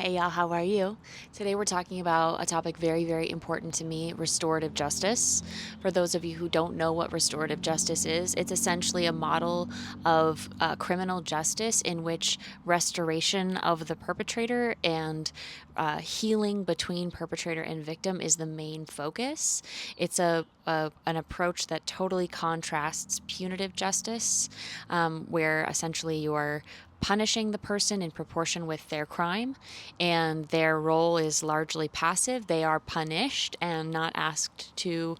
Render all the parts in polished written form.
Hey y'all, how are you? Today we're talking about a topic very, very important to me, restorative justice. For those of you who don't know what restorative justice is, it's essentially a model of criminal justice in which restoration of the perpetrator and healing between perpetrator and victim is the main focus. It's an approach that totally contrasts punitive justice, where essentially you're punishing the person in proportion with their crime, and their role is largely passive. They are punished and not asked to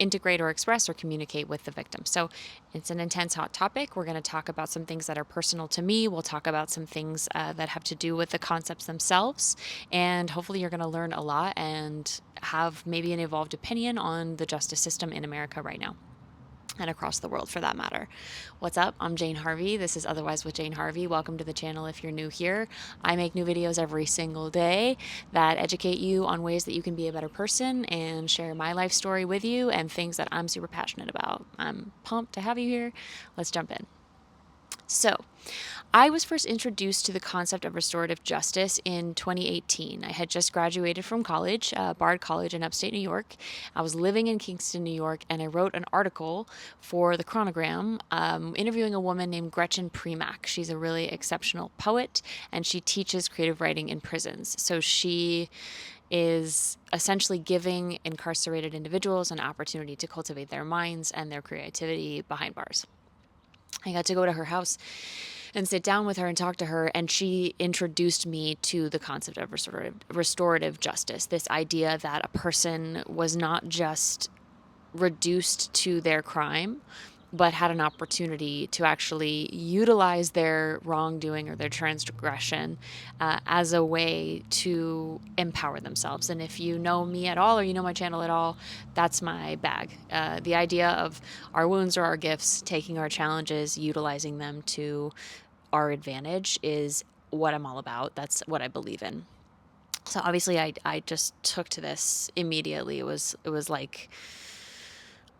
integrate or express or communicate with the victim. So it's an intense, hot topic. We're going to talk about some things that are personal to me. We'll talk about some things that have to do with the concepts themselves. And hopefully, you're going to learn a lot and have maybe an evolved opinion on the justice system in America right now, and across the world for that matter. What's up? I'm Jane Harvey. This is Otherwise with Jane Harvey. Welcome to the channel if you're new here. I make new videos every single day that educate you on ways that you can be a better person and share my life story with you and things that I'm super passionate about. I'm pumped to have you here. Let's jump in. So, I was first introduced to the concept of restorative justice in 2018. I had just graduated from college, Bard College in upstate New York. I was living in Kingston, New York, and I wrote an article for the Chronogram interviewing a woman named Gretchen Premack. She's a really exceptional poet, and she teaches creative writing in prisons. So she is essentially giving incarcerated individuals an opportunity to cultivate their minds and their creativity behind bars. I got to go to her house and sit down with her and talk to her, and she introduced me to the concept of restorative justice, this idea that a person was not just reduced to their crime, but had an opportunity to actually utilize their wrongdoing or their transgression as a way to empower themselves. And if you know me at all or you know my channel at all, that's my bag. The idea of our wounds are our gifts, taking our challenges, utilizing them to our advantage is what I'm all about. That's what I believe in. So obviously I just took to this immediately. It was like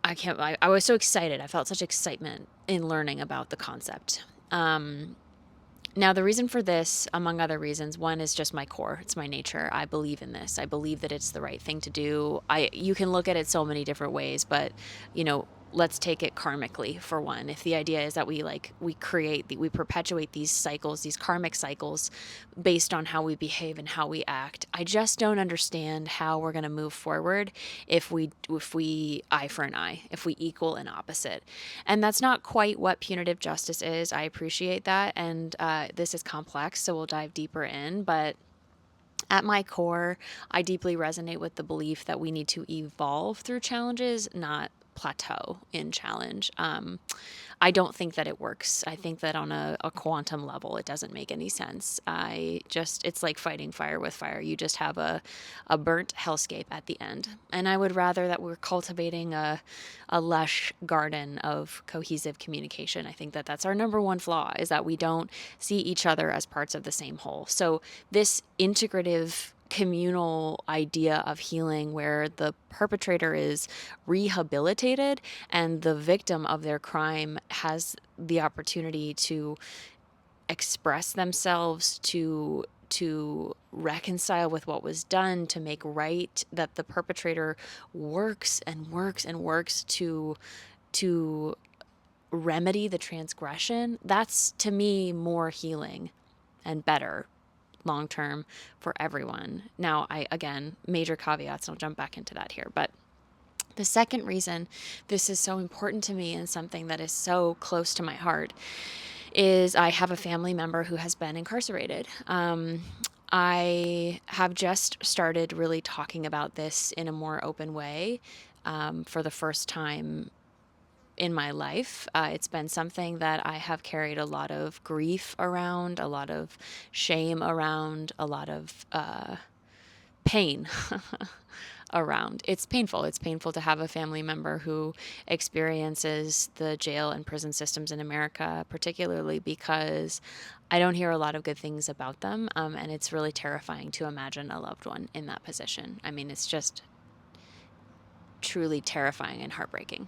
I was so excited. I felt such excitement in learning about the concept. Now, the reason for this, among other reasons, one is just my core. It's my nature. I believe in this. I believe that it's the right thing to do. You can look at it so many different ways, but let's take it karmically for one. If the idea is that we perpetuate these cycles, these karmic cycles, based on how we behave and how we act, I just don't understand how we're going to move forward if we eye for an eye, if we equal an opposite. And that's not quite what punitive justice is. I appreciate that, and this is complex, so we'll dive deeper in. But at my core, I deeply resonate with the belief that we need to evolve through challenges, not plateau in challenge. I don't think that it works. I think that on a quantum level, it doesn't make any sense. It's like fighting fire with fire. You just have a burnt hellscape at the end. And I would rather that we're cultivating a lush garden of cohesive communication. I think that that's our number one flaw, is that we don't see each other as parts of the same whole. So this integrative communal idea of healing, where the perpetrator is rehabilitated and the victim of their crime has the opportunity to express themselves, to reconcile with what was done, to make right, that the perpetrator works and works and works to remedy the transgression. That's, to me, more healing and better long term for everyone. Now, again, major caveats, I'll jump back into that here. But the second reason this is so important to me and something that is so close to my heart is I have a family member who has been incarcerated. I have just started really talking about this in a more open way for the first time in my life. It's been something that I have carried a lot of grief around, a lot of shame around, a lot of pain around. It's painful. It's painful to have a family member who experiences the jail and prison systems in America, particularly because I don't hear a lot of good things about them. And it's really terrifying to imagine a loved one in that position. I mean, it's just truly terrifying and heartbreaking.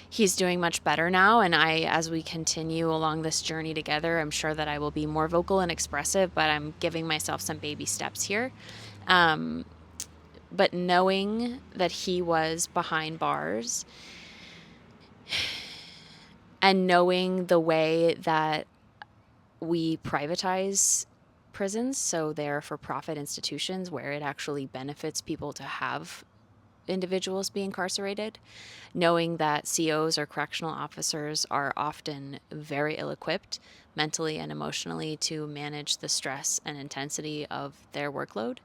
He's doing much better now, and as we continue along this journey together, I'm sure that I will be more vocal and expressive, but I'm giving myself some baby steps here. But knowing that he was behind bars and knowing the way that we privatize prisons, so they're for-profit institutions where it actually benefits people to have individuals be incarcerated, knowing that COs or correctional officers are often very ill-equipped mentally and emotionally to manage the stress and intensity of their workload,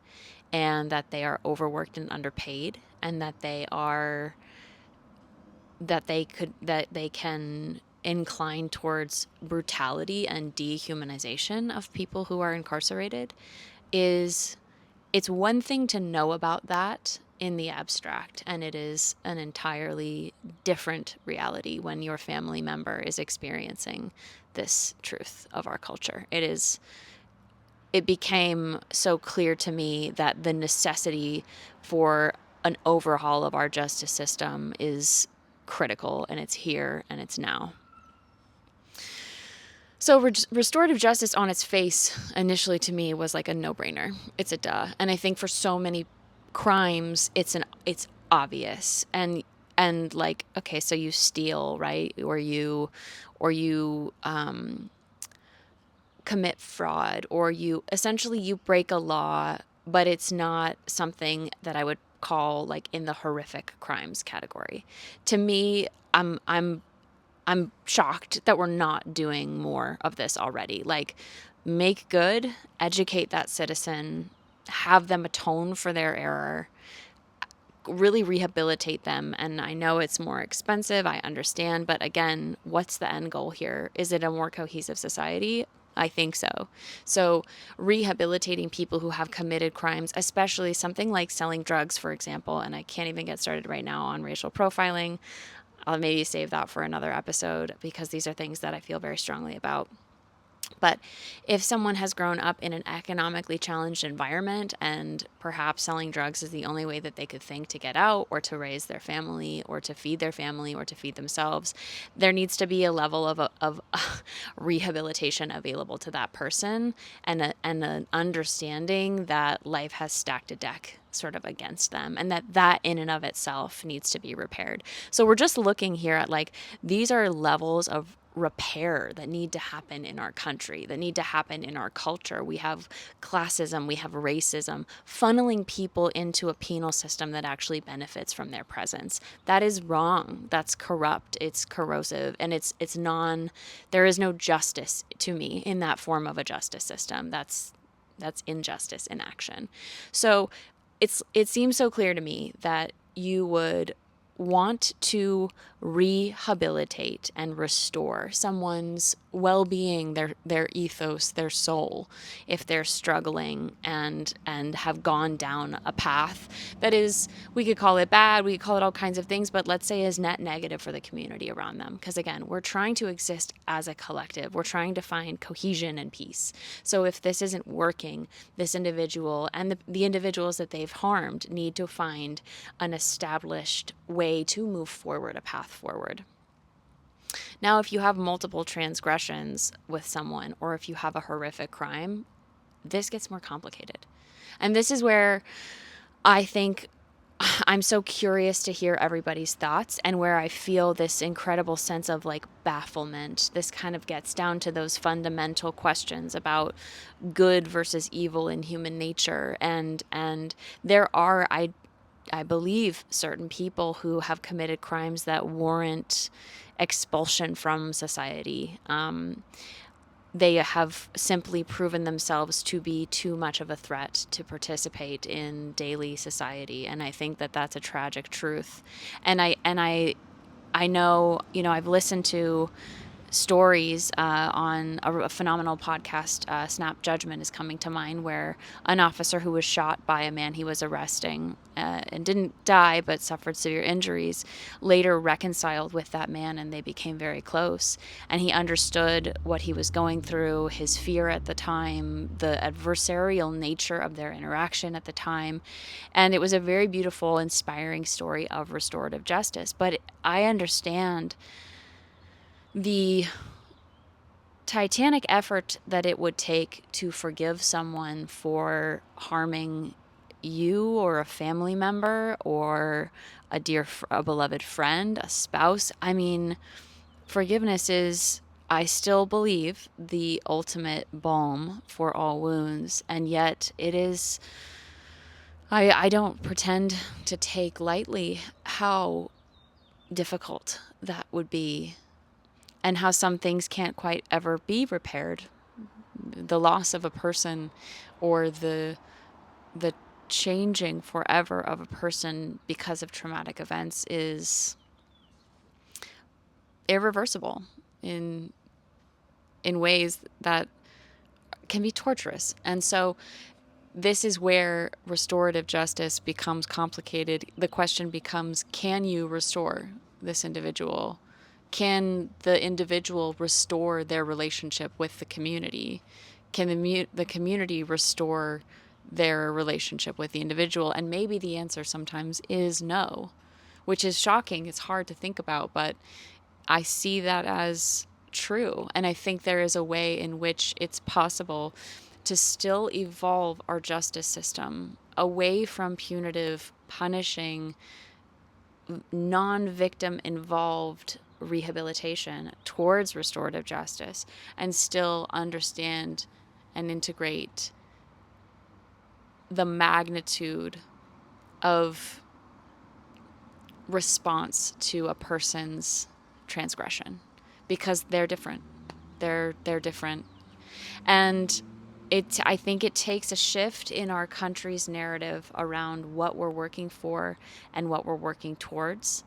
and that they are overworked and underpaid, and that they can incline towards brutality and dehumanization of people who are incarcerated. Is It's one thing to know about that in the abstract, and it is an entirely different reality when your family member is experiencing this truth of our culture. It became so clear to me that the necessity for an overhaul of our justice system is critical, and it's here and it's now. So restorative justice on its face initially to me was like a no-brainer. It's a duh. And I think for so many crimes it's obvious. And like, okay, so you steal, right? Or you commit fraud, or you break a law, but it's not something that I would call like in the horrific crimes category. To me, I'm shocked that we're not doing more of this already. Like, make good, educate that citizen, have them atone for their error, really rehabilitate them. And I know it's more expensive, I understand, but again, what's the end goal here? Is it a more cohesive society? I think so. So rehabilitating people who have committed crimes, especially something like selling drugs, for example, and I can't even get started right now on racial profiling. I'll maybe save that for another episode because these are things that I feel very strongly about. But if someone has grown up in an economically challenged environment and perhaps selling drugs is the only way that they could think to get out or to raise their family or to feed their family or to feed themselves, there needs to be a level of rehabilitation available to that person, and an understanding that life has stacked a deck sort of against them, and that in and of itself needs to be repaired. So we're just looking here at like, these are levels of repair that need to happen in our country, that need to happen in our culture. We have classism, we have racism, funneling people into a penal system that actually benefits from their presence. That is wrong. That's corrupt. It's corrosive, and there is no justice to me in that form of a justice system. That's injustice in action. So it seems so clear to me that you would want to rehabilitate and restore someone's well-being, their ethos, their soul, if they're struggling and have gone down a path that is, we could call it bad, we could call it all kinds of things, but let's say is net negative for the community around them. Because again, we're trying to exist as a collective. We're trying to find cohesion and peace. So if this isn't working, this individual and the individuals that they've harmed need to find an established way to move forward, a path forward. Now, if you have multiple transgressions with someone, or if you have a horrific crime, this gets more complicated. And this is where I think I'm so curious to hear everybody's thoughts, and where I feel this incredible sense of like bafflement. This kind of gets down to those fundamental questions about good versus evil in human nature. And there are, I believe, certain people who have committed crimes that warrant expulsion from society. They have simply proven themselves to be too much of a threat to participate in daily society, and I think that that's a tragic truth. And I know, I've listened to stories on a phenomenal podcast, Snap Judgment is coming to mind, where an officer who was shot by a man he was arresting and didn't die but suffered severe injuries later reconciled with that man, and they became very close. And he understood what he was going through, his fear at the time, the adversarial nature of their interaction at the time. And it was a very beautiful, inspiring story of restorative justice. But I understand the titanic effort that it would take to forgive someone for harming you or a family member or a beloved friend, a spouse. I mean, forgiveness is, I still believe, the ultimate balm for all wounds. And yet it is, I don't pretend to take lightly how difficult that would be, and how some things can't quite ever be repaired. The loss of a person, or the changing forever of a person because of traumatic events, is irreversible in ways that can be torturous. And so this is where restorative justice becomes complicated. The question becomes, can you restore this individual? Can the individual restore their relationship with the community? Can the community restore their relationship with the individual? And maybe the answer sometimes is no, which is shocking. It's hard to think about, but I see that as true. And I think there is a way in which it's possible to still evolve our justice system away from punitive, punishing, non-victim involved rehabilitation towards restorative justice, and still understand and integrate the magnitude of response to a person's transgression, because they're different. They're different. And I think it takes a shift in our country's narrative around what we're working for and what we're working towards.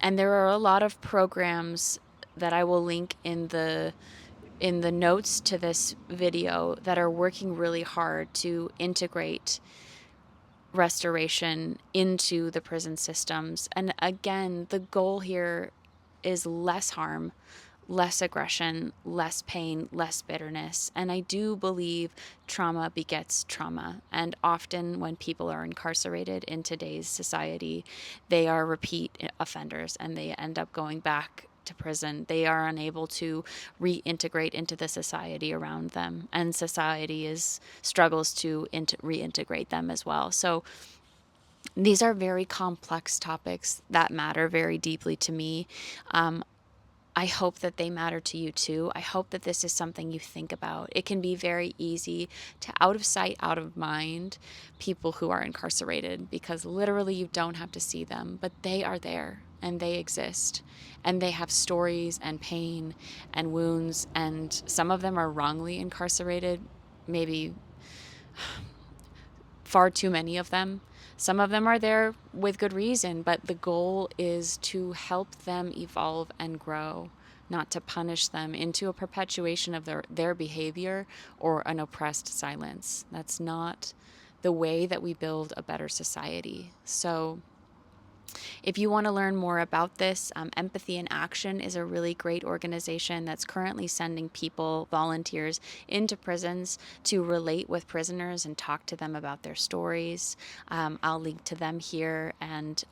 And there are a lot of programs that I will link in the notes to this video that are working really hard to integrate restoration into the prison systems. And again, the goal here is less harm, less aggression, less pain, less bitterness. And I do believe trauma begets trauma. And often when people are incarcerated in today's society, they are repeat offenders and they end up going back to prison. They are unable to reintegrate into the society around them, and society struggles to reintegrate them as well. So these are very complex topics that matter very deeply to me. I hope that they matter to you too. I hope that this is something you think about. It can be very easy to out of sight, out of mind people who are incarcerated, because literally you don't have to see them, but they are there and they exist, and they have stories and pain and wounds, and some of them are wrongly incarcerated, maybe far too many of them. Some of them are there with good reason, but the goal is to help them evolve and grow, not to punish them into a perpetuation of their behavior or an oppressed silence. That's not the way that we build a better society. So if you want to learn more about this, Empathy in Action is a really great organization that's currently sending people, volunteers, into prisons to relate with prisoners and talk to them about their stories. I'll link to them here. And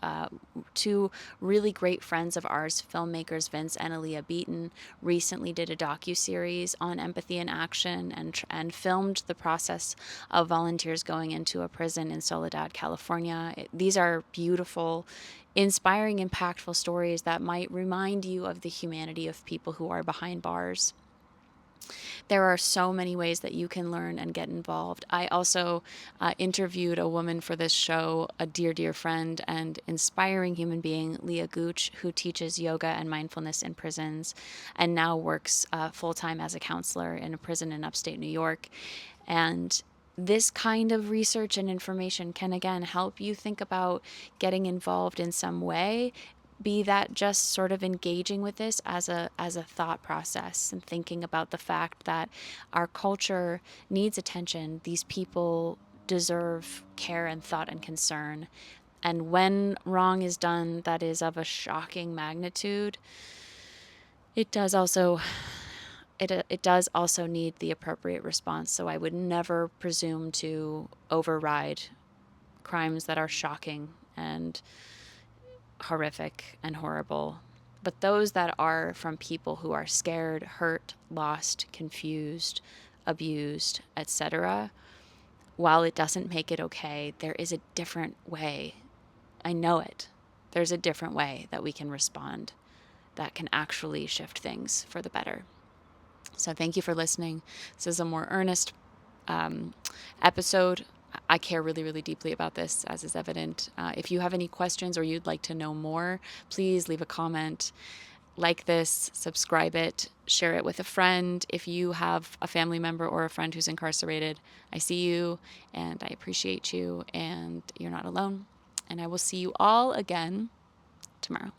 two really great friends of ours, filmmakers Vince and Aaliyah Beaton, recently did a docuseries on Empathy in Action and filmed the process of volunteers going into a prison in Soledad, California. These are beautiful, inspiring, impactful stories that might remind you of the humanity of people who are behind bars. There are so many ways that you can learn and get involved. I also interviewed a woman for this show, a dear, dear friend and inspiring human being, Leah Gooch, who teaches yoga and mindfulness in prisons and now works full-time as a counselor in a prison in upstate New York. And this kind of research and information can, again, help you think about getting involved in some way. be that just sort of engaging with this as a thought process and thinking about the fact that our culture needs attention. These people deserve care and thought and concern. And when wrong is done that is of a shocking magnitude, it does also it does also need the appropriate response. So I would never presume to override crimes that are shocking and horrific and horrible. But those that are from people who are scared, hurt, lost, confused, abused, etc., while it doesn't make it okay, there is a different way. I know it. There's a different way that we can respond that can actually shift things for the better. So thank you for listening. This is a more earnest episode. I care really, really deeply about this, as is evident. If you have any questions or you'd like to know more, please leave a comment, like this, subscribe it, share it with a friend. If you have a family member or a friend who's incarcerated, I see you and I appreciate you, and you're not alone. And I will see you all again tomorrow.